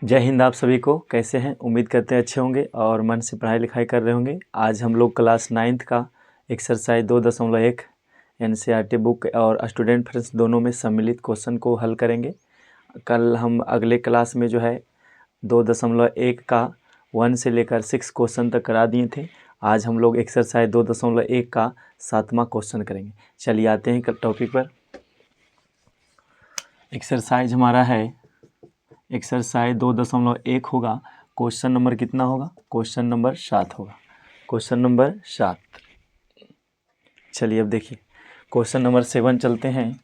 जय हिंद। आप सभी को कैसे हैं? उम्मीद करते हैं अच्छे होंगे और मन से पढ़ाई लिखाई कर रहे होंगे। आज हम लोग क्लास 9th का एक्सरसाइज 2.1 NCERT बुक और स्टूडेंट फ्रेंड्स दोनों में सम्मिलित क्वेश्चन को हल करेंगे। कल हम अगले क्लास में जो है 2.1 का 1 से लेकर 6 क्वेश्चन तक करा दिए थे। आज हम लोग एक्सरसाइज 2.1 का 7वां क्वेश्चन करेंगे। चलिए आते हैं टॉपिक पर। एक्सरसाइज हमारा है एक्सरसाइज 2.1 होगा। क्वेश्चन नंबर कितना होगा? क्वेश्चन नंबर 7 होगा। Question number 7। चलिए अब देखिए क्वेश्चन नंबर 7 चलते हैं।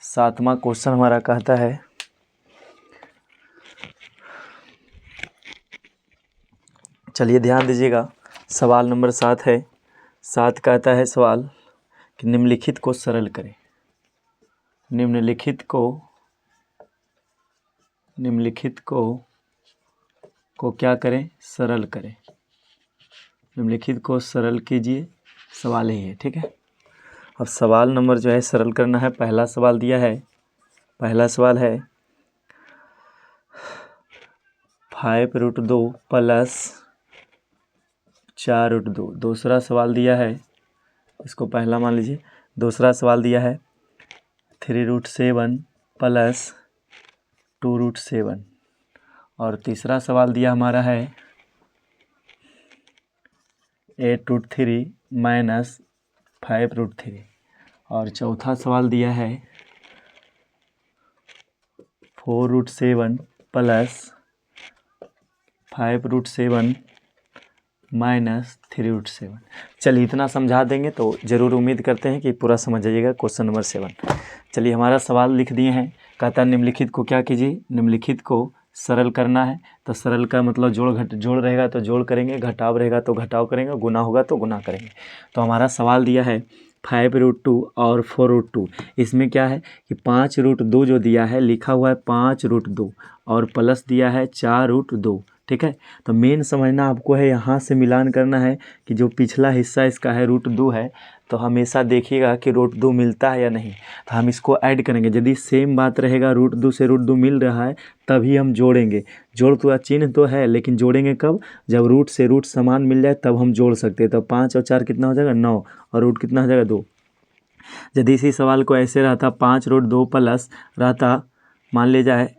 7वां क्वेश्चन हमारा कहता है, चलिए ध्यान दीजिएगा। सवाल नंबर 7 है। 7 कहता है सवाल कि निम्नलिखित को सरल करें। निम्नलिखित को क्या करें? सरल करें। निम्नलिखित को सरल कीजिए। सवाल ही है, ठीक है। अब सवाल नंबर जो है सरल करना है। पहला सवाल दिया है, पहला सवाल है 5√2 प्लस 4√2। दूसरा सवाल दिया है, इसको पहला मान लीजिए। दूसरा सवाल दिया है 3√7 प्लस 2√7 और तीसरा सवाल दिया हमारा है 8√3 माइनस 5√3 और चौथा सवाल दिया है 4√7 प्लस 5√7 माइनस 3√7। चलिए इतना समझा देंगे तो ज़रूर उम्मीद करते हैं कि पूरा समझ जाइएगा क्वेश्चन नंबर 7। चलिए हमारा सवाल लिख दिए हैं। कहता है निम्नलिखित को क्या कीजिए? निम्नलिखित को सरल करना है। तो सरल का मतलब जोड़ रहेगा तो जोड़ करेंगे, घटाव रहेगा तो घटाव करेंगे, गुना होगा तो गुना करेंगे। तो हमारा सवाल दिया है 5√2 और 4√2। इसमें क्या है कि 5√2 जो दिया है लिखा हुआ है 5√2 और प्लस दिया है 4√2, ठीक है। तो मेन समझना आपको है, यहाँ से मिलान करना है कि जो पिछला हिस्सा इसका है √2 है, तो हमेशा देखिएगा कि √2 मिलता है या नहीं। तो हम इसको ऐड करेंगे। यदि सेम बात रहेगा √2 से √2 मिल रहा है तभी हम जोड़ेंगे। जोड़ तो चिन्ह तो है लेकिन जोड़ेंगे कब? जब रूट से रूट समान मिल जाए तब हम जोड़ सकते हैं। तो 5 और 4 कितना हो जाएगा? 9 और रूट कितना हो जाएगा? 2। यदि इसी सवाल को ऐसे रहता 5√2 प्लस रहता मान लिया जाए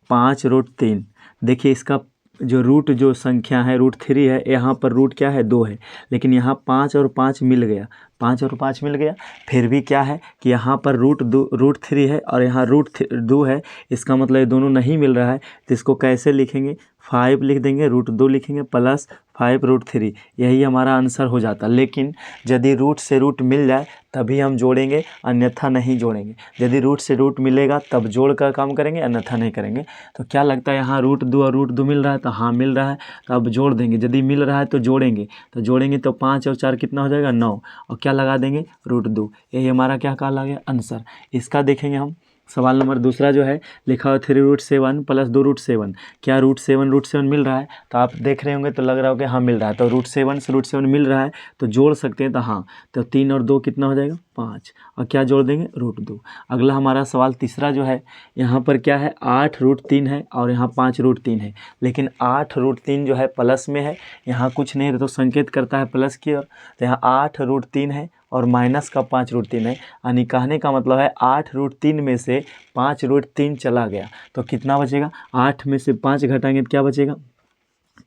5√3। देखिए इसका जो रूट जो संख्या है √3 है, यहाँ पर रूट क्या है? 2 है, लेकिन यहाँ 5 और 5 मिल गया। 5 और 5 मिल गया। फिर भी क्या है कि यहाँ पर √3 है और यहाँ √2 है। इसका मतलब ये दोनों नहीं मिल रहा है। तो इसको कैसे लिखेंगे? 5 लिख देंगे, √2 लिखेंगे प्लस 5√3। यही हमारा आंसर हो जाता। लेकिन यदि रूट से रूट मिल जाए तभी हम जोड़ेंगे, अन्यथा नहीं जोड़ेंगे। यदि रूट से रूट मिलेगा तब जोड़ का काम करेंगे, अन्यथा नहीं करेंगे। तो क्या लगता है यहाँ √2 और √2 मिल रहा है? तो हाँ मिल रहा है, तो अब जोड़ देंगे। यदि मिल रहा है तो जोड़ेंगे। तो जोड़ेंगे तो 5 और 4 कितना हो जाएगा? 9 और क्या लगा देंगे? √2। यही हमारा क्या कहला गया? आंसर। इसका देखेंगे हम सवाल नंबर दूसरा जो है लिखा हुआ 3√7 प्लस 2√7। क्या √7 मिल रहा है? तो आप देख रहे होंगे तो लग रहा होगा हाँ मिल रहा है। तो √7 से √7 मिल रहा है तो जोड़ सकते हैं। तो हाँ, तो 3 और 2 कितना हो जाएगा? 5 और क्या जोड़ देंगे? √2। अगला हमारा सवाल तीसरा जो है, यहाँ पर क्या है? 8√3 है और यहाँ 5√3 है, लेकिन 8√3 जो है प्लस में है, यहाँ कुछ नहीं तो संकेत करता है प्लस की ओर। तो यहाँ 8√3 है और माइनस का 5√3 है, यानी कहने का मतलब है 8√3 में से 5√3 चला गया तो कितना बचेगा? 8 में से 5 घटाएंगे तो क्या बचेगा?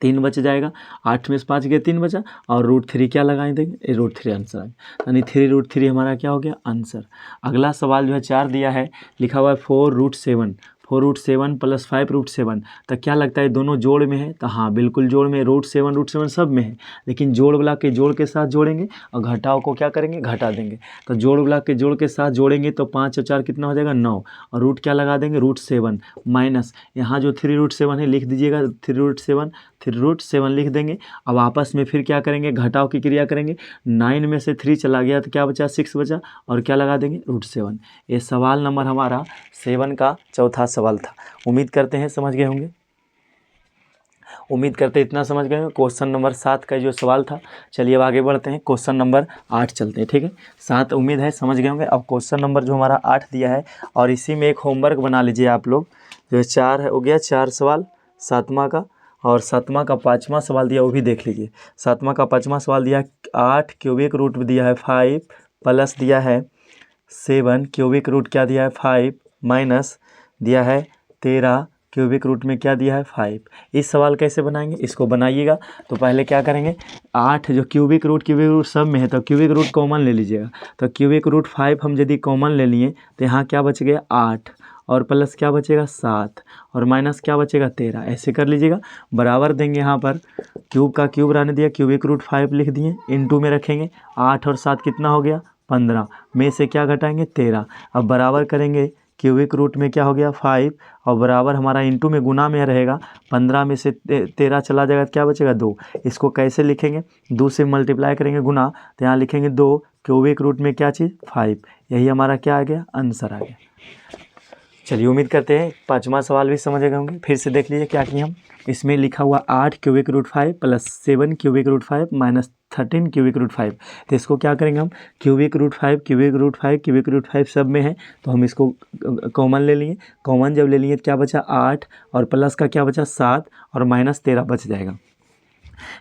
3 बच जाएगा। 8 में से 5 गया 3 बचा और √3 क्या लगाए देंगे? √3 आंसर आएगा। यानी 3√3 हमारा क्या हो गया? आंसर। अगला सवाल जो है 4 दिया है, लिखा हुआ है 4√7 प्लस 5√7। तो क्या लगता है दोनों जोड़ में है? तो हाँ बिल्कुल जोड़ में। √7 सब में है, लेकिन जोड़ वाला के जोड़ के साथ जोड़ेंगे और घटाव को क्या करेंगे? घटा देंगे। तो जोड़ वाला के जोड़ के साथ जोड़ेंगे तो 5 और 4 कितना हो जाएगा? 9 और रूट क्या लगा देंगे? √7 माइनस यहाँ जो 3√7 है लिख दीजिएगा। 3√7 लिख देंगे। अब आपस में फिर क्या करेंगे? घटाव की क्रिया करेंगे। 9 में से 3 चला गया तो क्या बचा? 6 बचा और क्या लगा देंगे? √7। ये सवाल नंबर हमारा 7 का चौथा सवाल था। उम्मीद करते हैं समझ गए होंगे। उम्मीद करते इतना समझ गए होंगे। क्वेश्चन नंबर 7 का जो सवाल था। चलिए अब आगे बढ़ते हैं, क्वेश्चन नंबर 8 चलते हैं, ठीक है। 7 उम्मीद है समझ गए होंगे। अब क्वेश्चन नंबर जो हमारा 8 दिया है और इसी में एक होमवर्क बना लीजिए आप लोग। जो 4 है हो गया 4 सवाल, सातवां का, और सातवां का पाँचवा सवाल दिया वो भी देख लीजिए। सातवां का पाँचवा सवाल दिया 8 क्यूबिक रूट दिया है 5 प्लस दिया है 7 क्यूबिक रूट क्या दिया है 5 माइनस दिया है 13 क्यूबिक रूट में क्या दिया है 5। इस सवाल कैसे बनाएंगे, इसको बनाइएगा तो पहले क्या करेंगे, 8 जो क्यूबिक रूट सब में है तो क्यूबिक रूट कॉमन ले लीजिएगा। तो क्यूबिक रूट 5 हम यदि कॉमन ले लिए तो यहाँ क्या बच गया 8 और प्लस क्या बचेगा 7 और माइनस क्या बचेगा 13। ऐसे कर लीजिएगा। बराबर देंगे यहाँ पर क्यूब का क्यूब रहने दिया, क्यूबिक रूट 5 लिख दिए, इनटू में रखेंगे 8 और 7 कितना हो गया 15, में से क्या घटाएंगे 13। अब बराबर करेंगे क्यूबिक रूट में क्या हो गया 5 और बराबर हमारा इंटू में गुना में रहेगा, 15 में से 13 चला जाएगा क्या बचेगा 2। इसको कैसे लिखेंगे, 2 से मल्टीप्लाई करेंगे गुना, तो यहाँ लिखेंगे 2 क्यूबिक रूट में क्या चीज़ 5। यही हमारा क्या आ गया, आंसर आ गया। चलिए उम्मीद करते हैं पाँचवा सवाल भी समझ गए होंगे। फिर से देख लीजिए क्या किए हम। इसमें लिखा हुआ 8 cubic root 5 plus 7 cubic root 5 minus 13 cubic root 5। तो इसको क्या करेंगे हम, cubic root 5 cubic root 5 cubic root 5 सब में है तो हम इसको कॉमन ले लिए। कॉमन जब ले लिए तो क्या बचा 8 और प्लस का क्या बचा 7 और माइनस 13 बच जाएगा।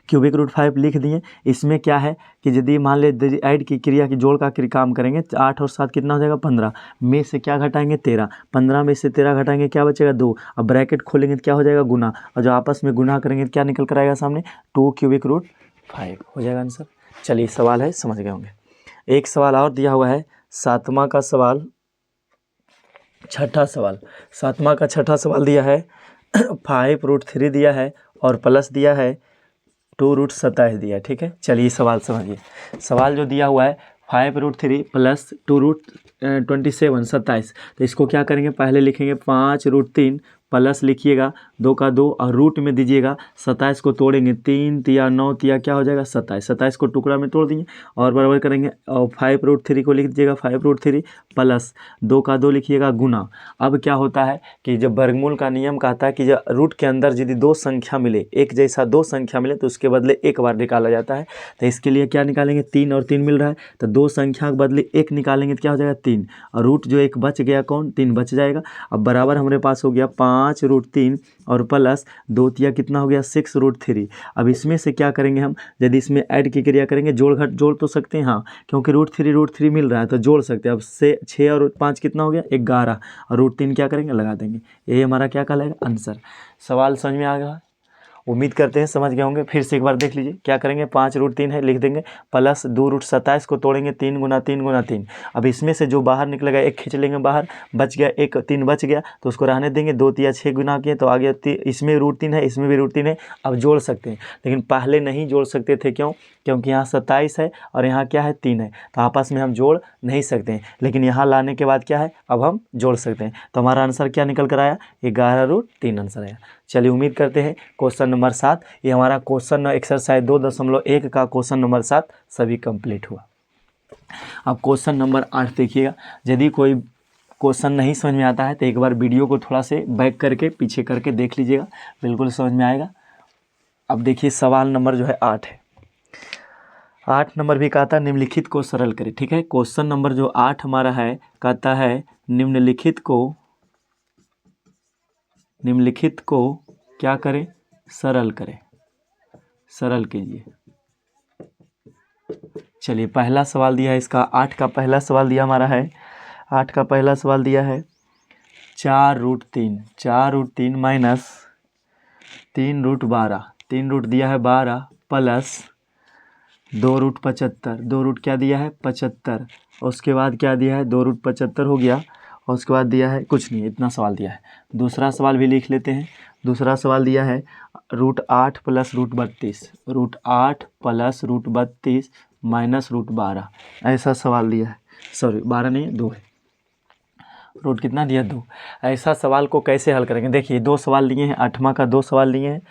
क्यूबिक रूट 5 लिख दिए। इसमें क्या है कि यदि मान ले ऐड की क्रिया की जोड़ का काम करेंगे 8 और 7 कितना हो जाएगा 15, में से क्या घटाएंगे 13, 15 में से 13 घटाएंगे क्या बचेगा 2। अब ब्रैकेट खोलेंगे तो क्या हो जाएगा गुना, और जो आपस में गुना करेंगे तो क्या निकल कर आएगा सामने 2 क्यूबिक रूट 5 हो जाएगा आंसर। चलिए सवाल है समझ गए होंगे। एक सवाल और दिया हुआ है सातवां का सवाल, छठा सवाल। सातवां का छठा सवाल दिया है 5√3 दिया है और प्लस दिया है 2√27 दिया है। ठीक है, चलिए सवाल समझिए। सवाल जो दिया हुआ है 5√3 प्लस 2√27 27, तो इसको क्या करेंगे, पहले लिखेंगे 5√3 प्लस लिखिएगा 2 का 2 और रूट में दीजिएगा 27 को तोड़ेंगे 3 तिया 9 तिया क्या हो जाएगा 27, 27 को टुकड़ा में तोड़ दिए और बराबर करेंगे और 5√3 को लिख दीजिएगा 5√3 प्लस 2 का 2 लिखिएगा गुना। अब क्या होता है कि जब वर्गमूल का नियम कहता है कि जब रूट के अंदर यदि दो संख्या मिले, एक जैसा दो संख्या मिले तो उसके बदले एक बार निकाला जाता है। तो इसके लिए क्या निकालेंगे 3 और 3 मिल रहा है तो दो संख्या के बदले एक निकालेंगे तो क्या हो जाएगा 3 और रूट जो एक बच गया कौन 3 बच जाएगा। अब बराबर हमारे पास हो गया 5√3 और प्लस 2 तिया कितना हो गया 6√3। अब इसमें से क्या करेंगे हम, यदि इसमें ऐड की क्रिया करेंगे जोड़ घट जोड़ तो सकते हैं हाँ, क्योंकि √3 मिल रहा है तो जोड़ सकते हैं। अब से 6 और 5 कितना हो गया 11 और √3 क्या करेंगे लगा देंगे। यही हमारा क्या कहलाएगा आंसर। सवाल समझ में आ गया, उम्मीद करते हैं समझ गए होंगे। फिर से एक बार देख लीजिए क्या करेंगे 5√3 है लिख देंगे प्लस 2√27 को तोड़ेंगे 3 गुना 3 गुना 3। अब इसमें से जो बाहर निकलेगा एक खींच लेंगे बाहर, बच गया एक 3 बच गया तो उसको रहने देंगे 2 तिया 6 गुना किए तो आ गया इसमें √3 है इसमें भी √3 है। अब जोड़ सकते हैं लेकिन पहले नहीं जोड़ सकते थे, क्यों, क्योंकि यहाँ 27 है और यहाँ क्या है 3 है तो आपस में हम जोड़ नहीं सकते हैं। लेकिन यहाँ लाने के बाद क्या है अब हम जोड़ सकते हैं तो हमारा आंसर क्या निकल कर आया 11√3 आंसर आया। चलिए उम्मीद करते हैं क्वेश्चन नंबर 7 ये हमारा क्वेश्चन एक्सरसाइज 2.1 का क्वेश्चन नंबर 7 सभी कंप्लीट हुआ। अब क्वेश्चन नंबर 8 देखिएगा। यदि कोई क्वेश्चन नहीं समझ में आता है तो एक बार वीडियो को थोड़ा से बैक करके पीछे करके देख लीजिएगा, बिल्कुल समझ में आएगा। अब देखिए सवाल नंबर जो है 8 है। 8 नंबर भी कहता है निम्नलिखित को सरल करें। ठीक है, क्वेश्चन नंबर जो 8 हमारा है कहता है निम्नलिखित को क्या करें सरल करें, सरल कीजिए। चलिए पहला सवाल दिया है इसका 8 का पहला सवाल दिया हमारा है 8 का पहला सवाल दिया है 4√3 माइनस 3√12, 3 रूट दिया है 12 प्लस 2√75, 2 रूट क्या दिया है 75, उसके बाद क्या दिया है 2√75 हो गया और उसके बाद दिया है कुछ नहीं, इतना सवाल दिया है। दूसरा सवाल भी लिख लेते हैं। दूसरा सवाल दिया है √8 प्लस √32, √8 प्लस √32 माइनस √12, ऐसा सवाल दिया है। सॉरी 12 नहीं 2 है, रूट कितना दिया 2। ऐसा सवाल को कैसे हल करेंगे, देखिए 2 सवाल लिए हैं, 8वां का 2 सवाल लिए हैं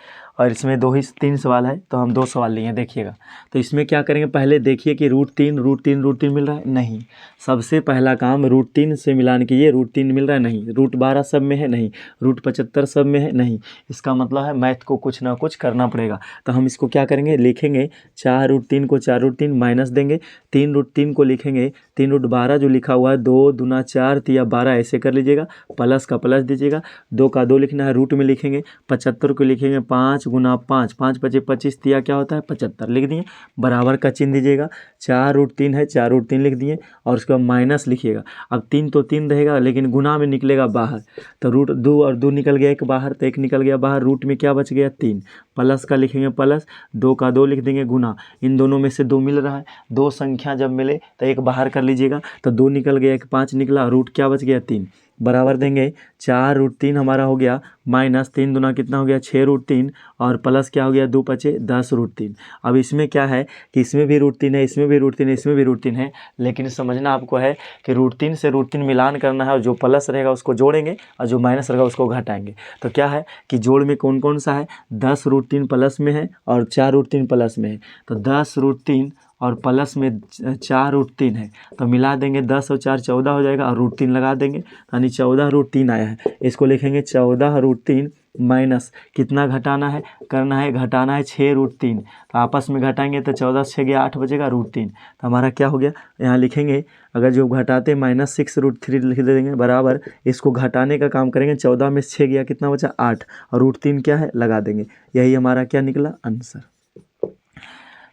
और इसमें 3 सवाल है, तो हम 2 सवाल लिए हैं, देखिएगा। तो इसमें क्या करेंगे, पहले देखिए कि √3 मिल रहा है, नहीं। सबसे पहला काम √3 से मिलान कीजिए, √3 मिल रहा है, नहीं। √12 सब में है, नहीं। √75 सब में है, नहीं। इसका मतलब है मैथ को कुछ ना कुछ करना पड़ेगा। तो हम इसको क्या करेंगे, लिखेंगे 4√3 को 4√3 माइनस देंगे, 3√3 को लिखेंगे 3√12 जो लिखा हुआ है 2 दूना 4 तिया 12 ऐसे कर लीजिएगा, प्लस का प्लस दीजिएगा, 2 का 2 लिखना है, रूट में लिखेंगे, 75 को लिखेंगे 5 गुना 5, 5 × 5 = 25 तिया क्या होता है 75 लिख दिए, बराबर का चिन्ह दीजिएगा, 4√3 है 4√3 लिख दिए और उसके बाद माइनस लिखिएगा। अब 3 तो 3 रहेगा लेकिन गुना में निकलेगा बाहर, तो √2 और 2 निकल गया एक बाहर, तो 1 निकल गया बाहर, रूट में क्या बच गया 3, प्लस का लिखेंगे प्लस, 2 का 2 लिख देंगे गुना, इन दोनों में से 2 मिल रहा है, 2 संख्या जब मिले तो एक बाहर कर लीजिएगा, तो 2 निकल गया, एक 5 निकला, रूट क्या बच गया 3, बराबर देंगे 4√3 हमारा हो गया, माइनस 3 दूना कितना हो गया 6√3 और प्लस क्या हो गया 2 × 5 = 10√3। अब इसमें क्या है कि इसमें भी √3 है, इसमें भी √3 है, इसमें भी √3 है, लेकिन समझना आपको है कि √3 से √3 मिलान करना है और जो प्लस रहेगा उसको जोड़ेंगे और जो माइनस रहेगा उसको घटाएंगे। तो क्या है कि जोड़ में कौन कौन सा है, 10√3 प्लस में है और 4√3 प्लस में है, तो 10√3 और प्लस में 4√3 है, तो मिला देंगे 10 और 4 14 हो जाएगा और √3 लगा देंगे, यानी 14√3 आया है। इसको लिखेंगे 14√3 माइनस कितना घटाना है, करना है घटाना है 6√3, तो आपस में घटाएंगे तो 14 से 6 गया 8 बचेगा √3, तो हमारा क्या हो गया, यहाँ लिखेंगे अगर जो घटाते -6√3 लिख देंगे, बराबर इसको घटाने का काम करेंगे, 14 में 6 गया कितना बचा 8 और √3 क्या है लगा देंगे, यही हमारा क्या निकला आंसर।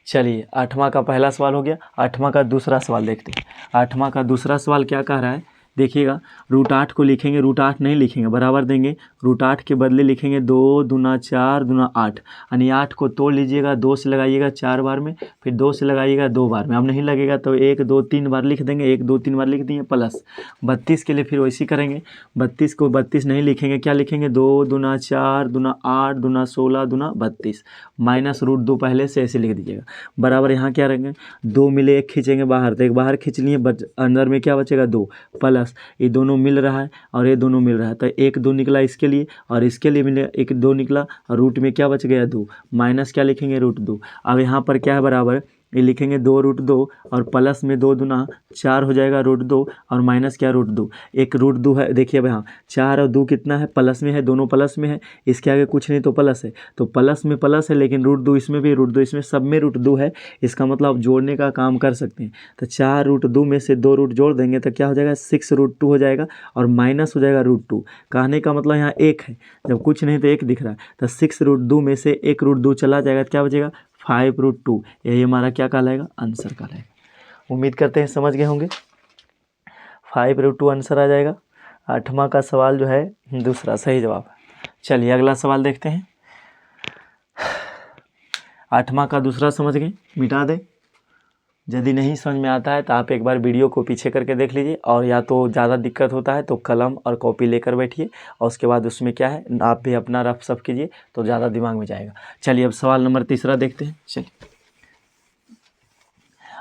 चलिए 8वां का पहला सवाल हो गया। 8वां का दूसरा सवाल देखते हैं। 8वां का दूसरा सवाल क्या कह रहा है, देखिएगा, √8 को लिखेंगे, √8 नहीं लिखेंगे, बराबर देंगे, √8 के बदले लिखेंगे 2 दूना 4 दूना 8, यानी 8 को तोड़ लीजिएगा, 2 से लगाइएगा 4 बार में, फिर 2 से लगाइएगा 2 बार में, अब नहीं लगेगा तो 1 2 3 बार लिख देंगे, 1 2 3 बार लिख दिए, प्लस 32 के लिए फिर वैसे करेंगे, 32 को 32 नहीं लिखेंगे, क्या लिखेंगे 2 दूना 4 दूना 8 दूना 16 दूना 32, माइनस √2 पहले से ऐसे लिख दीजिएगा, बराबर यहाँ क्या रहेंगे 2 मिले 1 खींचेंगे बाहर, तो एक बाहर खींच लिए, अंदर में क्या बचेगा 2, प्लस ये दोनों मिल रहा है और ये दोनों मिल रहा है, तो 1 2 निकला इसके लिए और इसके लिए मिले 1 2 निकला और रूट में क्या बच गया 2, माइनस क्या लिखेंगे √2। अब यहाँ पर क्या है बराबर ये लिखेंगे 2√2 और प्लस में 2 दूना 4 हो जाएगा √2 और माइनस क्या √2, एक √2 है, देखिए अब यहाँ 4 और 2 कितना है प्लस में है, दोनों प्लस में है, इसके आगे कुछ नहीं तो प्लस है, तो प्लस में प्लस है लेकिन √2 इसमें भी √2 इसमें सब में √2 है, इसका मतलब आप जोड़ने का काम कर सकते हैं, तो 4√2 में से 2 रूट जोड़ देंगे तो क्या हो जाएगा 6√2 हो जाएगा और माइनस हो जाएगा √2, कहने का मतलब यहाँ 1 है, जब कुछ नहीं तो 1 दिख रहा है, तो 6√2 में से 1 √2 चला जाएगा तो क्या बचेगा 5√2, यही हमारा क्या कहलाएगा आंसर कहलाएगा। उम्मीद करते हैं समझ गए होंगे, 5√2 आंसर आ जाएगा। 8वां का सवाल जो है दूसरा सही जवाब है। चलिए अगला सवाल देखते हैं। 8वां का दूसरा समझ गए, मिटा दें, यदि नहीं समझ में आता है तो आप एक बार वीडियो को पीछे करके देख लीजिए, और या तो ज़्यादा दिक्कत होता है तो कलम और कॉपी लेकर बैठिए और उसके बाद उसमें क्या है आप भी अपना रफ सफ कीजिए तो ज़्यादा दिमाग में जाएगा। चलिए अब सवाल नंबर तीसरा देखते हैं। चलिए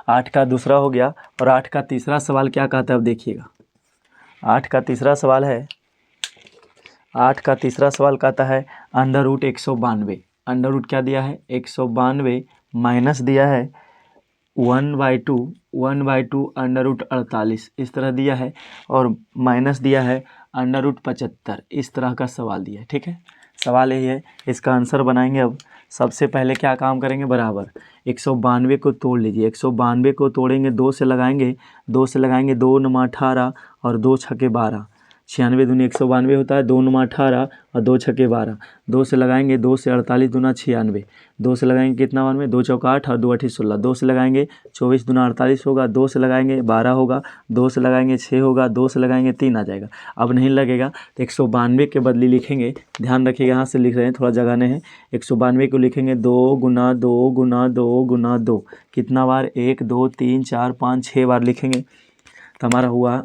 8 का दूसरा हो गया और 8 का तीसरा सवाल क्या कहता है अब देखिएगा। 8 का तीसरा सवाल है, 8 का तीसरा सवाल कहता है √192, अंडर रूट क्या दिया है 192 माइनस दिया है 1/2 √48 इस तरह दिया है और माइनस दिया है √75, इस तरह का सवाल दिया है। ठीक है, सवाल यही है, इसका आंसर बनाएंगे। अब सबसे पहले क्या काम करेंगे, बराबर 192 को तोड़ लीजिए, 192 को तोड़ेंगे 2 से लगाएंगे, 2 से लगाएंगे 2 9 18 और 2 6 12, 96 दूनी 192 होता है, 2 9 18 और 2 6 12, 2 से लगाएंगे 2 से 48 दूना 96, 2 से लगाएंगे कितना 92, 2 चौका 8 और 2 8 16, 2 से लगाएंगे 24 दूना 48 होगा, 2 से लगाएंगे 12 होगा, 2 से लगाएंगे 6 होगा, 2 से लगाएंगे 3 आ जाएगा। अब नहीं लगेगा तो 192 के बदले लिखेंगे, ध्यान रखिएगा यहाँ से लिख रहे हैं थोड़ा जगह है, 192 को लिखेंगे 2 गुना 2 गुना 2 गुना 2, कितना बार 1 2 3 4 5 6 बार लिखेंगे, तो हमारा हुआ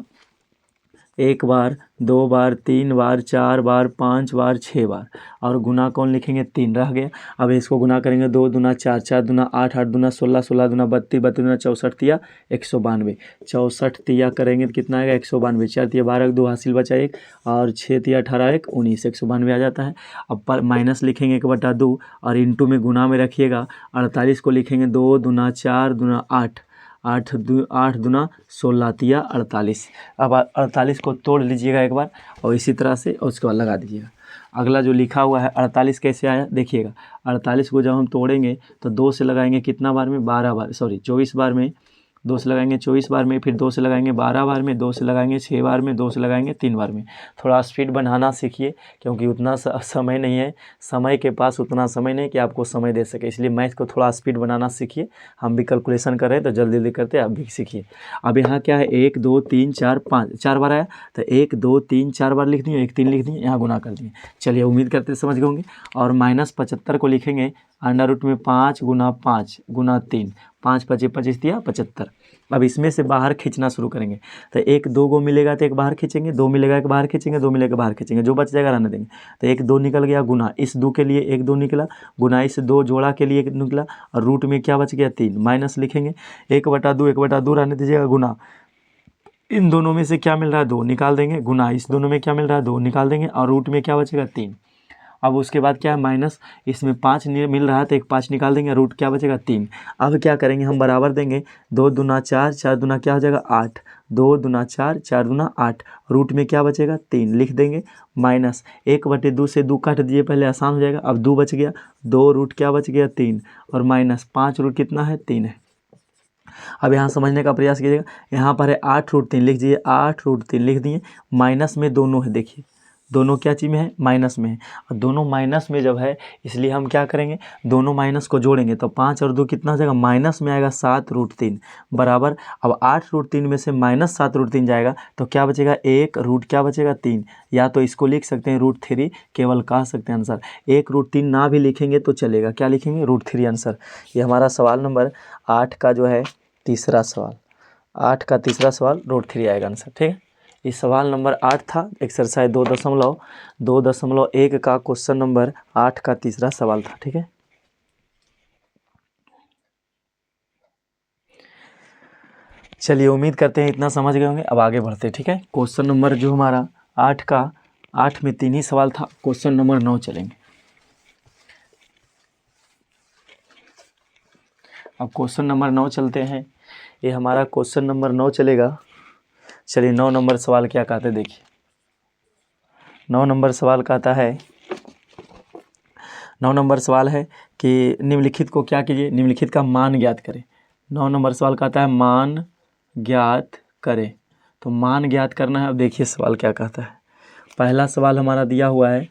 1 बार, 2 बार, 3 बार, 4 बार, 5 बार, 6 बार, और गुना कौन लिखेंगे 3 रह गया। अब इसको गुना करेंगे 2 दूना 4, 4 दूना 8, 8 दूना 16, 16 दूना 32, 32 दूना 64 तिया 192, 64 तिया करेंगे तो कितना आएगा 192, 4 तिया 12, 2 हासिल बचा 1, और 6 तिया 18, 1 19, 192 आ जाता है। अब पर माइनस लिखेंगे 1/2 और इंटू में गुना में रखिएगा। 48 को लिखेंगे 2 दूना 4 दूना 8, 8 दूना 16 तिया 48। अब 48 को तोड़ लीजिएगा एक बार और इसी तरह से और उसके बाद लगा दीजिएगा। अगला जो लिखा हुआ है 48 कैसे आया देखिएगा। 48 को जब हम तोड़ेंगे तो 2 से लगाएंगे कितना बार में 12 बार, सॉरी 24 बार में, 2 से लगाएंगे 24 बार में, फिर 2 से लगाएंगे 12 बार में, 2 से लगाएंगे 6 बार में, 2 से लगाएंगे 3 बार में। थोड़ा स्पीड बढ़ाना सीखिए क्योंकि उतना समय नहीं है, समय के पास उतना समय नहीं कि आपको समय दे सके, इसलिए मैथ को थोड़ा स्पीड बनाना सीखिए। हम भी कैलकुलेशन कर रहे हैं तो जल्दी जल्दी करते हैं, आप भी सीखिए। अब यहाँ क्या है 1 2 3 4 5, 4 बार आया तो 1 2 3 4 बार लिख दिए, 1 3 लिख दिए, यहाँ गुना कर दिए। चलिए उम्मीद करते समझ गए होंगे। और -75 को लिखेंगे अंडर रूट में 5 गुना 5 गुना 3, 5 5 25 दिया 75। अब इसमें से बाहर खींचना शुरू करेंगे तो 1 2 गो मिलेगा तो एक बाहर खींचेंगे, 2 मिलेगा एक बाहर खींचेंगे, 2 मिलेगा बाहर खींचेंगे, जो बच जाएगा रहने देंगे। तो 1 2 निकल गया, गुना इस 2 के लिए 1 2 निकला, गुना इस 2 जोड़ा के लिए निकला, और रूट में क्या बच गया 3, माइनस लिखेंगे 1/2 1/2 रहने दीजिएगा, गुना इन दोनों में से क्या मिल रहा है 2 निकाल देंगे, गुना इस दोनों में क्या मिल रहा है 2 निकाल देंगे, और रूट में क्या बचेगा 3। अब उसके बाद क्या है माइनस, इसमें 5 मिल रहा है तो एक 5 निकाल देंगे, रूट क्या बचेगा 3। अब क्या करेंगे हम बराबर देंगे, 2 दूना 4, 4 दूना क्या हो जाएगा 8, 2 दूना 4, 4 दूना 8, रूट में क्या बचेगा 3 लिख देंगे, माइनस 1/2 से 2 काट दिए पहले आसान हो जाएगा। अब 2 बच गया, 2 रूट क्या बच गया 3, और माइनस 5 रूट कितना है 3 है। अब यहाँ समझने का प्रयास कीजिएगा, यहाँ पर है 8 रूट 3 लिख दीजिए, 8 रूट 3 लिख दिए, माइनस में दोनों है, देखिए दोनों क्या चीज़ में है माइनस में है, और दोनों माइनस में जब है इसलिए हम क्या करेंगे दोनों माइनस को जोड़ेंगे तो 5 और 2 कितना हो जाएगा माइनस में आएगा 7 रूट 3 बराबर। अब 8 रूट 3 में से माइनस 7 रूट 3 जाएगा तो क्या बचेगा 1 रूट क्या बचेगा 3, या तो इसको लिख सकते हैं रूट 3 केवल कह सकते हैं आंसर। 1 रूट 3 ना भी लिखेंगे तो चलेगा, क्या लिखेंगे रूट 3 आंसर। ये हमारा सवाल नंबर 8 का जो है तीसरा सवाल, 8 का तीसरा सवाल रूट 3 आएगा आंसर, ठीक है। इस सवाल नंबर 8 था, एक्सरसाइज 2.1 का क्वेश्चन नंबर 8 का तीसरा सवाल था, ठीक है। चलिए उम्मीद करते हैं इतना समझ गए होंगे। अब आगे बढ़ते हैं, ठीक है। क्वेश्चन नंबर जो हमारा 8 में 3 ही सवाल था, क्वेश्चन नंबर 9 चलेंगे। अब क्वेश्चन नंबर 9 चलते हैं, ये हमारा क्वेश्चन नंबर 9 चलेगा। चलिए 9 नंबर सवाल क्या कहते हैं देखिए। 9 नंबर सवाल कहता है, 9 नंबर सवाल है कि निम्नलिखित को क्या कीजिए, निम्नलिखित का मान ज्ञात करें। 9 नंबर सवाल कहता है मान ज्ञात करें, तो मान ज्ञात करना है। अब देखिए सवाल क्या कहता है। पहला सवाल हमारा दिया हुआ है,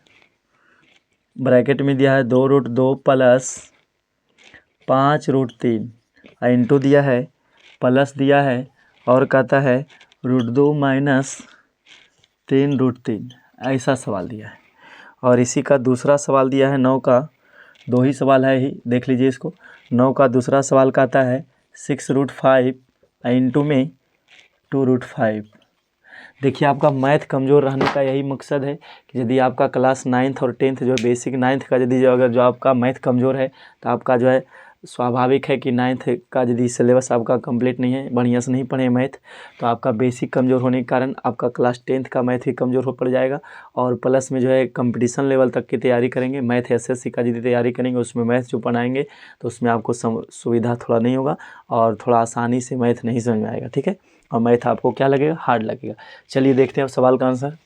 ब्रैकेट में दिया है 2 रूट 2 प्लस 5 रूट 3, इंटू दिया है, प्लस दिया है, और कहता है रूट 2 माइनस 3 रूट 3, ऐसा सवाल दिया है। और इसी का दूसरा सवाल दिया है 9 का, 2 ही सवाल है ही, देख लीजिए इसको। 9 का दूसरा सवाल कहता है 6 रूट 5 इंटू में 2 रूट 5। देखिए आपका मैथ कमज़ोर रहने का यही मकसद है कि यदि आपका क्लास 9th और 10th जो बेसिक 9th का यदि अगर जो आपका मैथ कमज़ोर है तो आपका जो है स्वाभाविक है कि 9th का यदि सिलेबस आपका कंप्लीट नहीं है, बढ़िया से नहीं पढ़े मैथ, तो आपका बेसिक कमज़ोर होने के कारण आपका क्लास 10th का मैथ भी कमज़ोर हो पड़ जाएगा। और प्लस में जो है कंपटीशन लेवल तक की तैयारी करेंगे, मैथ एसएससी का यदि तैयारी करेंगे उसमें मैथ जो पढ़ाएंगे तो उसमें आपको सुविधा थोड़ा नहीं होगा और थोड़ा आसानी से मैथ नहीं समझ में आएगा, ठीक है। और मैथ आपको क्या लगेगा हार्ड लगेगा। चलिए देखते हैं अब सवाल का आंसर,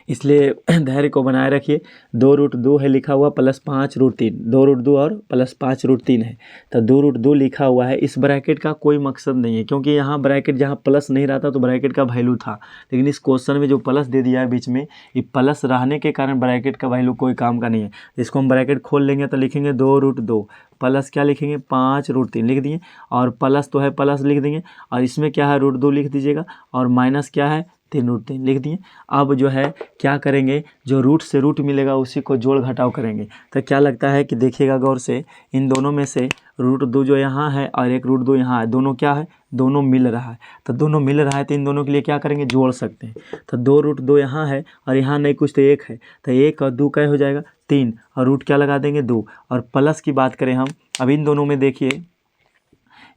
इसलिए धैर्य को बनाए रखिए। 2 रूट 2 है लिखा हुआ प्लस 5 रूट 3, 2 रूट 2 और प्लस 5 रूट 3 है, तो 2 रूट 2 लिखा हुआ है। इस ब्रैकेट का कोई मकसद नहीं है क्योंकि यहाँ ब्रैकेट जहाँ प्लस नहीं रहता तो ब्रैकेट का वैल्यू था, लेकिन इस क्वेश्चन में जो प्लस दे दिया है बीच में, ये प्लस रहने के कारण ब्रैकेट का वैल्यू कोई काम का नहीं है। इसको हम ब्रैकेट खोल लेंगे तो लिखेंगे 2 रूट 2 प्लस क्या लिखेंगे 5 रूट 3 लिख दिए, और प्लस तो है प्लस लिख देंगे, और इसमें क्या है रूट 2 लिख दीजिएगा, और माइनस क्या है 3√3 लिख दिए। अब जो है क्या करेंगे, जो रूट से रूट मिलेगा उसी को जोड़ घटाव करेंगे। तो क्या लगता है कि देखिएगा गौर से, इन दोनों में से √2 जो यहाँ है और एक √2 यहाँ है, दोनों क्या है, दोनों मिल रहा है। तो दोनों मिल रहा है तो इन दोनों के लिए क्या करेंगे, जोड़ सकते हैं। तो 2√2 यहाँ है और यहाँ नहीं कुछ तो 1 है, तो 1 और 2 क्या हो जाएगा, 3, और रूट क्या लगा देंगे, 2। और प्लस की बात करें हम, अब इन दोनों में देखिए,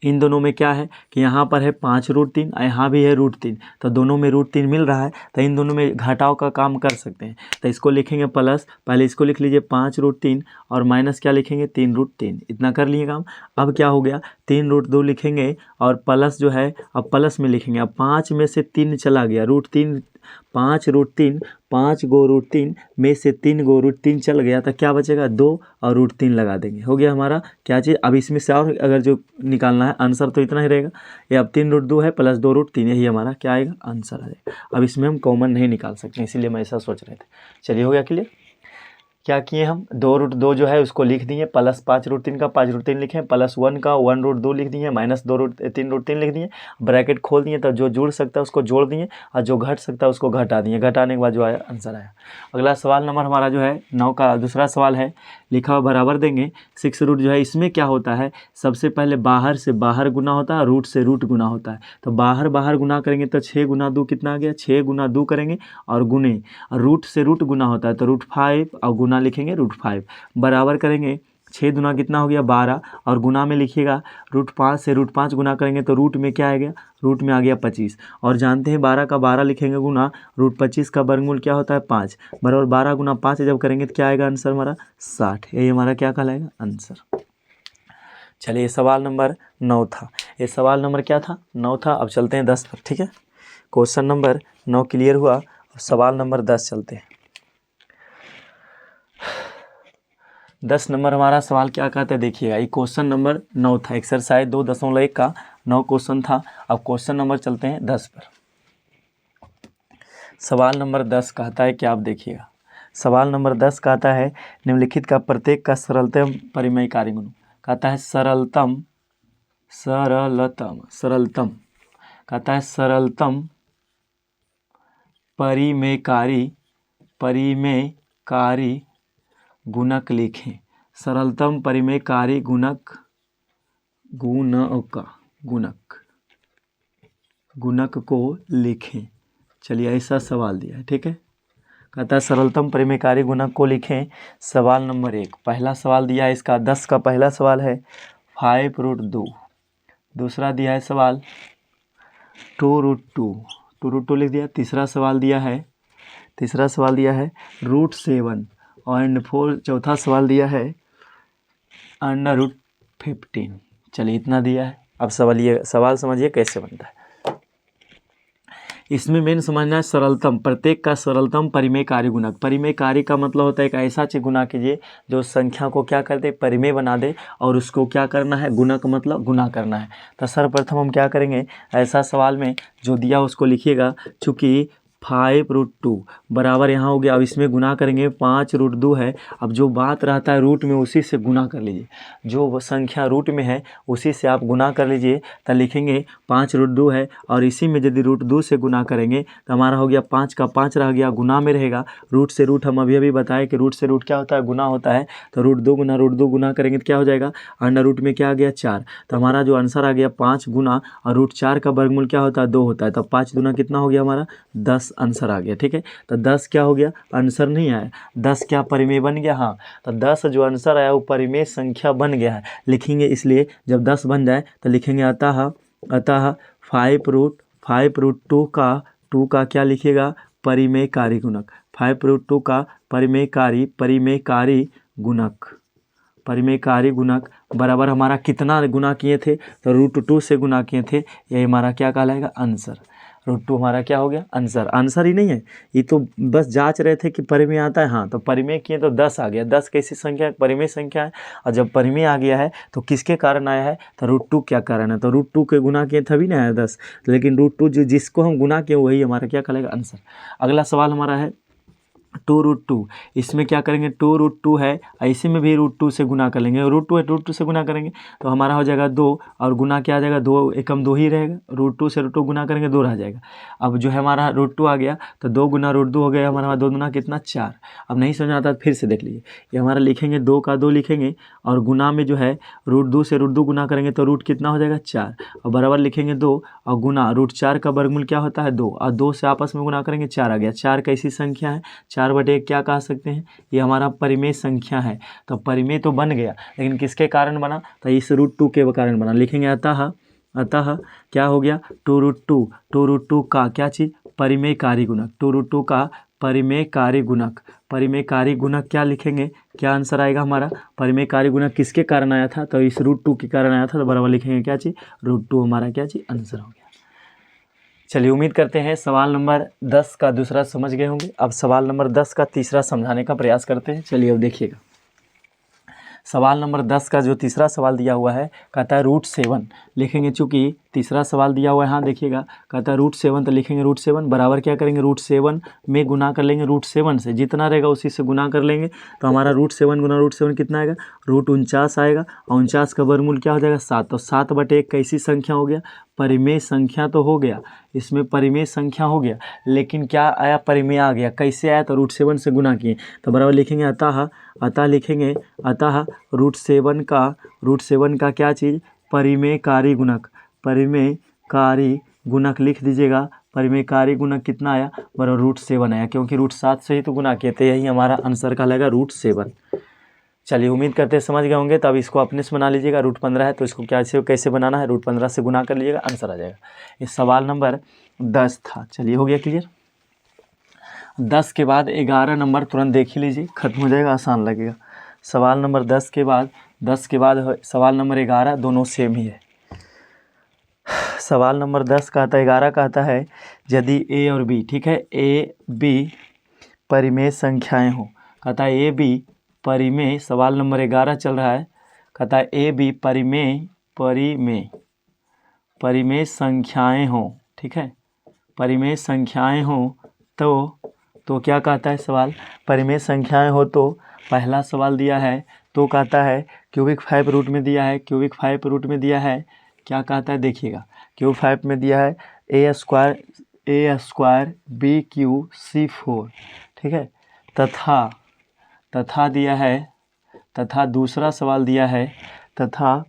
इन दोनों में क्या है कि यहाँ पर है 5√3 और यहाँ भी है √3, तो दोनों में √3 मिल रहा है, तो इन दोनों में घटाव का काम कर सकते हैं। तो इसको लिखेंगे प्लस, पहले इसको लिख लीजिए 5√3 और माइनस क्या लिखेंगे, 3√3, इतना कर लिए काम। अब क्या हो गया, 3√2 लिखेंगे और प्लस जो है अब प्लस में लिखेंगे। अब 5 में से 3 चला गया, √3, 5√3, 5 गो √3 में से 3 गो √3 चल गया, तो क्या बचेगा, 2 और √3 लगा देंगे, हो गया हमारा क्या चीज़। अब इसमें से और अगर जो निकालना है आंसर तो इतना ही रहेगा, ये अब 3√2 है प्लस 2√3, यही हमारा क्या आएगा, आंसर आएगा। अब इसमें हम कॉमन नहीं निकाल सकते, इसीलिए मैं ऐसा सोच रहे थे। चलिए हो गया क्लियर। क्या किए हम, 2√2 जो है उसको लिख दिए, प्लस 5√3 का 5√3 लिखे, प्लस 1 का 1√2 लिख दिए, माइनस 3√3 लिख दिए, ब्रैकेट खोल दिए, तो जो जुड़ सकता है उसको जोड़ दिए और जो घट सकता है उसको घटा दिए। घटाने के बाद जो आया आंसर आया। अगला सवाल नंबर हमारा जो है 9 का दूसरा सवाल है, लिखा हुआ बराबर देंगे 6 जो है, इसमें क्या होता है, सबसे पहले बाहर से बाहर गुना होता है, रूट से रूट गुना होता है। तो बाहर बाहर गुना करेंगे तो 6 गुना 2 कितना आ गया, 6 गुना 2 करेंगे और गुने, रूट से रूट गुना होता है तो √5 और गुना लिखेंगे √5, बराबर करेंगे 6 दुना कितना हो गया 12, और गुना में लिखिएगा √5 से √5 गुना करेंगे तो रूट में क्या आएगा, रूट में आ गया 25। और जानते हैं 12 का 12 लिखेंगे गुना, √25 का वर्गमूल क्या होता है 5, बराबर 12 गुना 5 जब करेंगे तो क्या आएगा आंसर हमारा 60। यही हमारा क्या कहलाएगा, आंसर। चलिए सवाल नंबर 9 था, ये सवाल नंबर क्या था, 9 था। अब चलते हैं 10 पर, ठीक है। क्वेश्चन नंबर 9 क्लियर हुआ, सवाल नंबर 10 चलते हैं। 10 नंबर हमारा सवाल क्या कहते हैं, देखिएगा, ये क्वेश्चन नंबर 9 था, एक्सरसाइज 2.1 का 9 क्वेश्चन था। अब क्वेश्चन नंबर चलते हैं 10 पर। सवाल नंबर 10 कहता है कि आप देखिएगा, सवाल नंबर 10 कहता है निम्नलिखित का प्रत्येक का सरलतम परिमेयकारी गुण, कहता है सरलतम कहता है सरलतम परिमेयकारी गुणक लिखें। सरलतम परिमेयकारी गुणक को लिखें। चलिए ऐसा सवाल दिया है, ठीक है। कहता है सरलतम परिमेयकारी गुणक को लिखें। सवाल नंबर 1, पहला सवाल दिया है इसका 10 का पहला सवाल है 5√2, दूसरा दिया है सवाल 2√2 लिख दिया। तीसरा सवाल दिया है √7 और 4, चौथा सवाल दिया है √15। चलिए इतना दिया है। अब सवाल समझिए कैसे बनता है। इसमें मेन समझना है सरलतम, प्रत्येक का सरलतम परिमेयकारी गुणक। परिमेयकारी का मतलब होता है एक ऐसा चीज गुना कीजिए जो संख्या को क्या कर दे, परिमेय बना दे, और उसको क्या करना है, गुणक मतलब गुना करना है। तो सर्वप्रथम हम क्या करेंगे, ऐसा सवाल में जो दिया उसको लिखिएगा। चूँकि 5√2 बराबर यहाँ हो गया, अब इसमें गुना करेंगे 5√2 है। अब जो बात रहता है रूट में उसी से गुना कर लीजिए, जो संख्या रूट में है उसी से आप गुना कर लीजिए। तो लिखेंगे 5√2 है और इसी में यदि √2 से गुना करेंगे तो हमारा हो गया 5 का 5 रह गया, गुना में रहेगा। रूट से रूट हम अभी बताए कि रूट से रूट क्या होता है, गुना होता है। तो √2 गुना करेंगे तो क्या हो जाएगा, √√ में क्या आ गया 4। तो हमारा जो आंसर आ गया 5 गुना, और √4 का वर्गमूल क्या होता है 2 होता है। तो 5 गुना कितना हो गया हमारा 10 आंसर आ गया, ठीक है। तो 10 क्या हो गया, आंसर नहीं आया, 10 क्या परिमेय बन गया। हाँ, तो 10 जो आंसर आया वो परिमेय संख्या बन गया है, लिखेंगे। इसलिए जब 10 बन जाए तो लिखेंगे अतः 5√2 का क्या लिखिएगा, परिमेयकारी गुणक। 5√2 का परिमेयकारी गुणक बराबर हमारा कितना गुना किए थे, तो √2 से गुना किए थे। यही हमारा क्या कहलाएगा, आंसर। √2 हमारा क्या हो गया, आंसर ही नहीं है, ये तो बस जांच रहे थे कि परिमेय आता है। हाँ, तो परिमेय किए तो 10 आ गया। 10 कैसी संख्या है, परिमेय संख्या है, और जब परिमेय आ गया है तो किसके कारण आया है, तो √2 क्या कारण है, तो √2 के गुना किए तभी ना आया 10, लेकिन √2 जिसको हम गुना किए वही हमारा क्या कहलाएगा, आंसर। अगला सवाल हमारा है 2√2। इसमें क्या करेंगे 2√2 है, इसी में भी √2 से गुना कर लेंगे, √2 है √2 से गुना करेंगे तो हमारा हो जाएगा 2, और गुना क्या आ जाएगा 2 एकम 2 ही रहेगा, √2 से √2 गुना करेंगे 2 रह जाएगा। अब जो है हमारा √2 आ गया तो 2 गुना √2 हो गया हमारा, 2 गुना कितना 4। अब नहीं समझ आता फिर से देख लीजिए, ये हमारा लिखेंगे 2 का 2 लिखेंगे और गुना में जो है √2 से √2 गुना करेंगे तो रूट कितना हो जाएगा 4, और बराबर लिखेंगे 2 और गुना √4 का वर्गमूल क्या होता है 2, और 2 से आपस में गुना करेंगे 4 आ गया। 4 कैसी संख्या है, 4/1 क्या कह सकते हैं, ये हमारा परिमेय संख्या है। तो परिमेय तो बन गया लेकिन किसके कारण बना, तो इस √2 के कारण बना। लिखेंगे अतः क्या हो गया 2√2 का क्या चीज़, परिमेयकारी गुणक, 2√2 का परिमेयकारी गुणक। परिमेयकारी गुणक क्या लिखेंगे, क्या आंसर आएगा हमारा, परिमेयकारी गुणक किसके कारण आया था, तो इस √2 के कारण आया था, तो बराबर लिखेंगे क्या चीज़, √2 हमारा क्या चीज़ आंसर हो गया। चलिए उम्मीद करते हैं सवाल नंबर 10 का दूसरा समझ गए होंगे। अब सवाल नंबर 10 का तीसरा समझाने का प्रयास करते हैं। चलिए अब देखिएगा, सवाल नंबर 10 का जो तीसरा सवाल दिया हुआ है कहता है √7 लिखेंगे, चूँकि तीसरा सवाल दिया हुआ है, हाँ देखिएगा कहता है √7 तो लिखेंगे √7 बराबर क्या करेंगे √7 में गुना कर लेंगे, √7 से जितना रहेगा उसी से गुना कर लेंगे तो हमारा √7 गुना √7 कितना आएगा, √49 आएगा, और 49 का वर्गमूल क्या हो जाएगा 7, तो 7/1 कैसी संख्या हो गया, परिमेय संख्या तो हो गया, इसमें परिमेय संख्या हो गया, लेकिन क्या आया परिमेय आ गया, कैसे आया तो √7 से गुना किए, तो बराबर लिखेंगे अतः लिखेंगे अतः √7 का क्या चीज़, परिमेयकारी गुणक, परिमेयकारी गुणक लिख दीजिएगा। परिमेयकारी गुणक कितना आया, बराबर √7 आया, क्योंकि √7 से ही तो गुना किए थे, यही हमारा आंसर का लगेगा √7। चलिए उम्मीद करते हैं समझ गए होंगे। तो अब इसको अपने से बना लीजिएगा, √15 है तो इसको कैसे बनाना है, √15 से गुना कर लीजिएगा, आंसर आ जाएगा। ये सवाल नंबर 10 था। चलिए हो गया क्लियर। 10 के बाद 11 नंबर तुरंत देख ही लीजिए, खत्म हो जाएगा, आसान लगेगा। सवाल नंबर 10 के बाद सवाल नंबर 11 दोनों सेम ही है। सवाल नंबर 10 कहता है 11 कहता है यदि ए और बी, ठीक है, ए बी परिमेय संख्याएं हो, कहता है ए बी परिमेय, सवाल नंबर 11 चल रहा है, कहता है ए बी परिमेय संख्याएं हो, ठीक है, परिमेय संख्याएं हो तो क्या कहता है सवाल, परिमेय संख्याएं हो तो पहला सवाल दिया है तो कहता है क्यूबिक 5 रूट में दिया है, क्यूबिक 5 रूट में दिया है, क्या कहता है देखिएगा, क्यूब 5 में दिया है ए स्क्वायर बी क्यू C4, ठीक है, तथा दिया है, तथा दूसरा सवाल दिया है तथा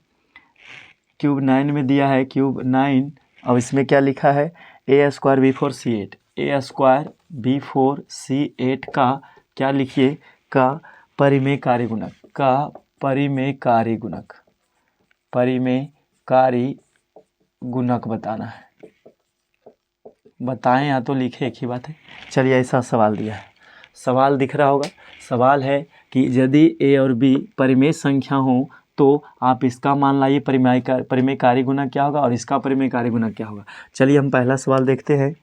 क्यूब 9 में दिया है, क्यूब 9, अब इसमें क्या लिखा है ए स्क्वायर B4C8 का क्या लिखिए, का परिमेयकारी गुणक बताना है, बताएं या तो लिखे, एक ही बात है। चलिए ऐसा सवाल दिया है, सवाल दिख रहा होगा, सवाल है कि यदि ए और बी परिमेय संख्या हो तो आप इसका मान लाइए परिमेयकारी गुणक क्या होगा और इसका परिमेयकारी गुणक क्या होगा। चलिए हम पहला सवाल देखते हैं,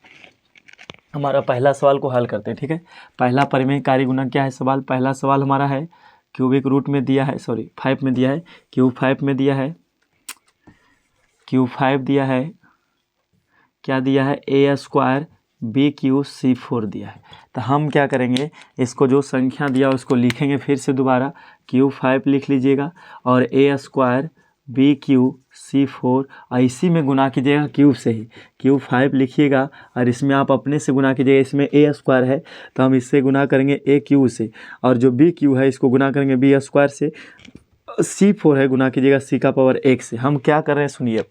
हमारा पहला सवाल को हल करते हैं, ठीक है। पहला परिमेयकारी गुणक क्या है, पहला सवाल हमारा है क्यूबिक रूट में दिया है, 5 में दिया है, क्यूब 5 में दिया है, क्यूब 5 दिया है, क्या दिया है ए स्क्वायर BQC4 दिया है। तो हम क्या करेंगे, इसको जो संख्या दिया उसको लिखेंगे फिर से दोबारा, क्यूब 5 लिख लीजिएगा और ए स्क्वायर BQC4 और इसी में गुना कीजिएगा क्यूब से ही, क्यूब 5 लिखिएगा और इसमें आप अपने से गुना कीजिएगा, इसमें ए स्क्वायर है तो हम इससे गुना करेंगे ए क्यू से, और जो बी क्यू है इसको गुना करेंगे बी स्क्वायर से, C4 है गुना कीजिएगा C का पावर 1 से। हम क्या कर रहे हैं सुनिए,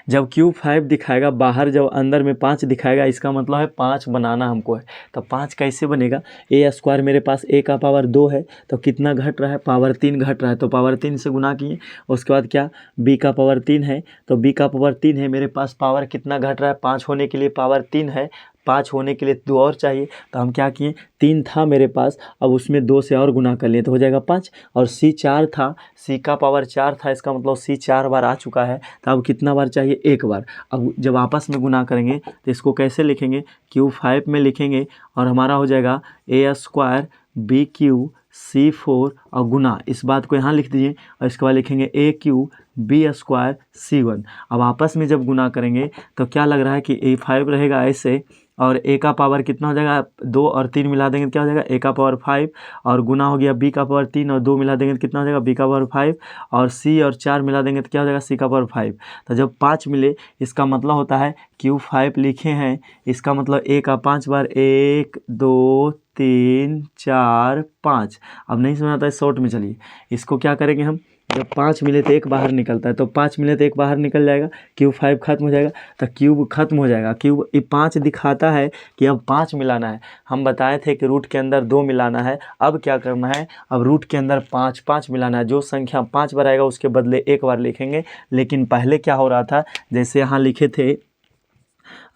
जब क्यूब 5 दिखाएगा बाहर, जब अंदर में 5 दिखाएगा, इसका मतलब है 5 बनाना हमको है। तो 5 कैसे बनेगा, ए स्क्वायर मेरे पास ए का पावर 2 है तो कितना घट रहा है, पावर 3 घट रहा है, तो पावर 3 से गुना किए। उसके बाद क्या, बी का पावर 3 है तो बी का पावर 3 है, मेरे पास पावर कितना घट रहा है, 5 होने के लिए पावर 3 है, 5 होने के लिए 2 और चाहिए, तो हम क्या किए, 3 था मेरे पास, अब उसमें 2 से और गुना कर लिए तो हो जाएगा 5, और C 4 था, C का पावर 4 था, इसका मतलब C 4 बार आ चुका है, तो अब कितना बार चाहिए, 1 बार। अब जब आपस में गुना करेंगे तो इसको कैसे लिखेंगे, क्यूब 5 में लिखेंगे और हमारा हो जाएगा ए स्क्वायर BQC4 और गुना, इस बात को यहाँ लिख दीजिए, और इसके बाद लिखेंगे ए क्यू बी स्क्वायर C1। अब आपस में जब गुना करेंगे तो क्या लग रहा है कि A5 रहेगा ऐसे और ए का पावर कितना हो जाएगा, 2 और 3 मिला देंगे तो क्या हो जाएगा ए का पावर 5, और गुना हो गया बी का पावर 3 और 2 मिला देंगे तो कितना हो जाएगा बी का पावर 5, और सी और 4 मिला देंगे तो क्या हो जाएगा सी का पावर 5। तो जब 5 मिले इसका मतलब होता है क्यूब 5 लिखे हैं, इसका मतलब ए का 5 बार 1 2 3 4 5। अब नहीं समझ आता है शॉर्ट में, चलिए इसको क्या करेंगे हम, जब 5 मिले तो एक बाहर निकलता है, तो 5 मिले तो एक बाहर निकल जाएगा, क्यूब 5 खत्म हो जाएगा, तो क्यूब खत्म हो जाएगा। क्यूब 5 दिखाता है कि अब 5 मिलाना है, हम बताए थे कि रूट के अंदर 2 मिलाना है। अब क्या करना है, अब रूट के अंदर 5 मिलाना है, जो संख्या 5 बार आएगा उसके बदले एक बार लिखेंगे। लेकिन पहले क्या हो रहा था, जैसे यहाँ लिखे थे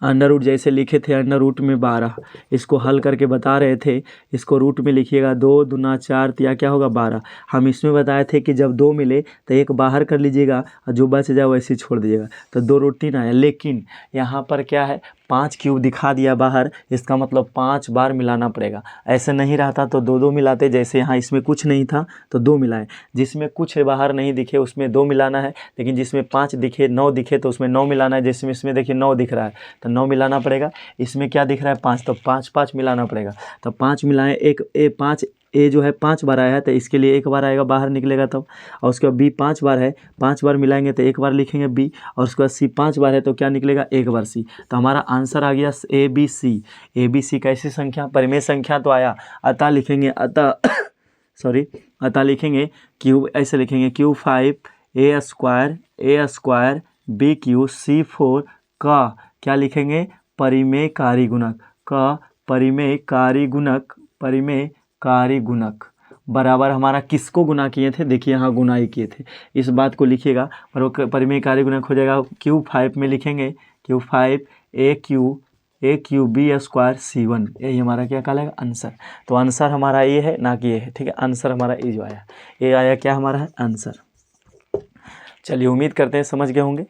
अंडर रूट, जैसे लिखे थे अंडर रूट में 12, इसको हल करके बता रहे थे, इसको रूट में लिखिएगा 2 दूना 4 या क्या होगा 12। हम इसमें बताए थे कि जब 2 मिले तो एक बाहर कर लीजिएगा और जो बच जाए वैसे छोड़ दीजिएगा, तो 2 रूट 3 आया। लेकिन यहाँ पर क्या है, 5 क्यूब दिखा दिया बाहर, इसका मतलब 5 बार मिलाना पड़ेगा। ऐसे नहीं रहता तो 2 2 मिलाते, जैसे यहाँ इसमें कुछ नहीं था तो 2 मिलाएं, जिसमें कुछ बाहर नहीं दिखे उसमें 2 मिलाना है, लेकिन जिसमें 5 दिखे 9 दिखे तो उसमें 9 मिलाना है। जैसे इसमें देखिए 9 दिख रहा है तो 9 मिलाना पड़ेगा, इसमें क्या दिख रहा है 5, तो 5 मिलाना पड़ेगा। तो 5 मिलाएं, एक ए जो है 5 बार आया है तो इसके लिए एक बार आएगा बाहर निकलेगा तब, और उसके बाद बी 5 बार है, 5 बार मिलाएंगे तो एक बार लिखेंगे बी, और उसके बाद सी 5 बार है तो क्या निकलेगा एक बार सी। तो हमारा आंसर आ गया A B C. A B C कैसी संख्या, परिमेय संख्या तो आया, अतः लिखेंगे अतः लिखेंगे क्यूब, ऐसे लिखेंगे क्यूब 5 ए स्क्वायर बी क्यू सी 4 का क्या लिखेंगे परिमेयकारी गुणक, का परिमेयकारी गुणक बराबर हमारा किसको गुना किए थे, देखिए यहाँ गुना ही किए थे, इस बात को लिखिएगा। परिमेयकारी गुणक हो जाएगा क्यूब 5 में लिखेंगे क्यूब 5 ए क्यू बी स्क्वायर सी 1, यही हमारा क्या कहलाएगा आंसर। तो आंसर हमारा ये है ना कि ये है, ठीक है। आंसर हमारा ये जो आया, ये आया क्या हमारा है आंसर। चलिए उम्मीद करते हैं समझ गए होंगे।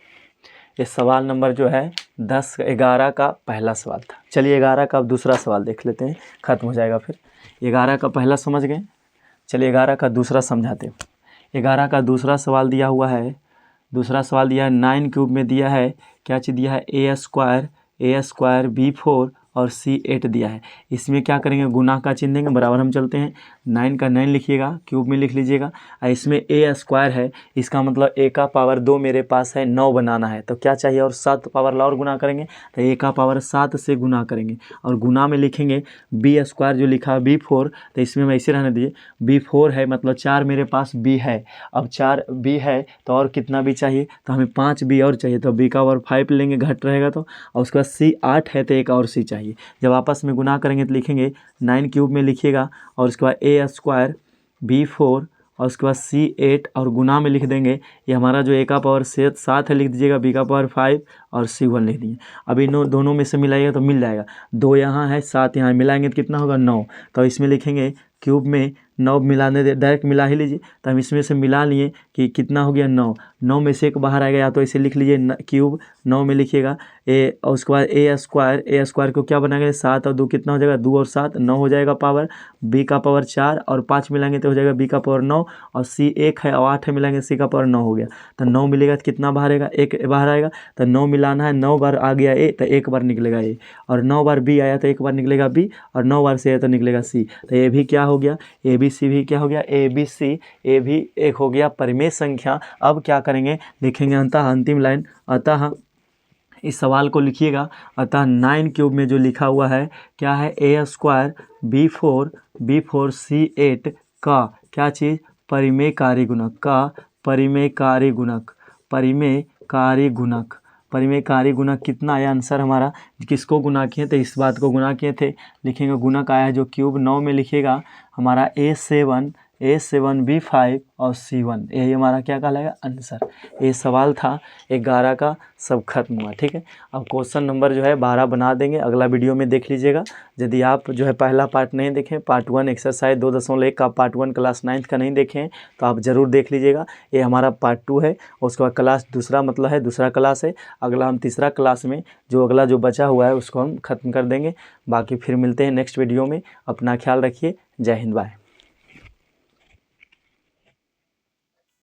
ये सवाल नंबर जो है 11 का पहला सवाल था। चलिए 11 का अब दूसरा सवाल देख लेते हैं, ख़त्म हो जाएगा फिर। 11 का पहला समझ गए, चलिए 11 का दूसरा समझाते हैं। 11 का दूसरा सवाल दिया हुआ है, दूसरा सवाल दिया है 9 क्यूब में दिया है, क्या चीज़ दिया है ए स्क्वायर बी 4 और सी 8 दिया है। इसमें क्या करेंगे गुना का चिन्ह देंगे, बराबर हम चलते हैं, 9 का 9 लिखिएगा क्यूब में लिख लीजिएगा, और इसमें ए स्क्वायर है, इसका मतलब ए का पावर 2 मेरे पास है, 9 बनाना है तो क्या चाहिए और 7 पावर ला और गुना करेंगे तो ए का पावर 7 से गुना करेंगे, और गुना में लिखेंगे बी स्क्वायर जो लिखा है बी 4, तो इसमें मैं इसे रहने दीजिए बी 4 है मतलब 4 मेरे पास बी है। अब 4 बी है तो और कितना बी चाहिए, तो हमें 5 बी और चाहिए, तो बी का पावर 5 लेंगे घट रहेगा तो, और उसके बाद सी 8 है तो एक और सी चाहिए। जब आपस में गुना करेंगे तो लिखेंगे 9 क्यूब में लिखिएगा, और उसके बाद ए स्क्वायर बी 4 और उसके बाद सी 8 और गुना में लिख देंगे, ये हमारा जो ए का पावर 7 है लिख दीजिएगा, बी का पावर 5 और सी 1 लिख दीजिए। अब इन दोनों में से मिलाइएगा तो मिल जाएगा, 2 यहाँ है 7 यहाँ मिलाएंगे तो कितना होगा 9, तो इसमें लिखेंगे क्यूब में 9 मिलाने दे, डायरेक्ट मिला ही लीजिए, तो हम इसमें से मिला लिए कि कितना हो गया 9 में से एक बाहर आएगा, या तो इसे लिख लीजिए क्यूब 9 में लिखिएगा ए, और उसके बाद ए स्क्वायर को क्या बनाएंगे 7 और 2 कितना हो जाएगा 2 और 7 9 हो जाएगा पावर, बी का पावर 4 और 5 मिलाएंगे तो हो जाएगा बी का पावर 9, और सी 1 है और 8 है मिलाएंगे सी का पावर 9 हो गया, तो 9 मिलेगा तो कितना बाहर आएगा 1 बाहर आएगा, तो 9 मिलाना है, 9 बार आ गया ए तो एक बार निकलेगा ए, और 9 बार बी आया तो एक बार निकलेगा बी, और 9 बार सी आया तो निकलेगा सी, तो ये भी क्या हो गया ए बी सी भी क्या हो गया ए बी सी, ए भी एक हो गया परिमेय संख्या। अब क्या करेंगे लिखेंगे अंततः अंतिम लाइन, अतः इस सवाल को लिखिएगा, अतः 9 क्यूब में जो लिखा हुआ है क्या है ए स्क्वायर बी 4 सी 8 का क्या चीज़ परिमेयकारी गुणक, का परिमेयकारी गुणक कितना आया आंसर हमारा, किसको गुना किए थे इस बात को गुना किए थे, लिखेंगे गुणक आया है जो क्यूब 9 में लिखिएगा हमारा A7 B5 और C1, यही हमारा क्या कहलाएगा आंसर। ये सवाल था 11 का, सब खत्म हुआ, ठीक है। अब क्वेश्चन नंबर जो है 12 बना देंगे, अगला वीडियो में देख लीजिएगा। यदि आप जो है पहला पार्ट नहीं देखें, पार्ट 1 एक्सरसाइज 2.1 का पार्ट 1 क्लास 9th का नहीं देखें तो आप ज़रूर देख लीजिएगा। ये हमारा पार्ट 2 है, उसके बाद क्लास दूसरा मतलब है दूसरा क्लास है, अगला हम तीसरा क्लास में जो अगला जो बचा हुआ है उसको हम ख़त्म कर देंगे। बाकी फिर मिलते हैं नेक्स्ट वीडियो में, अपना ख्याल रखिए, जय हिंद, बाय।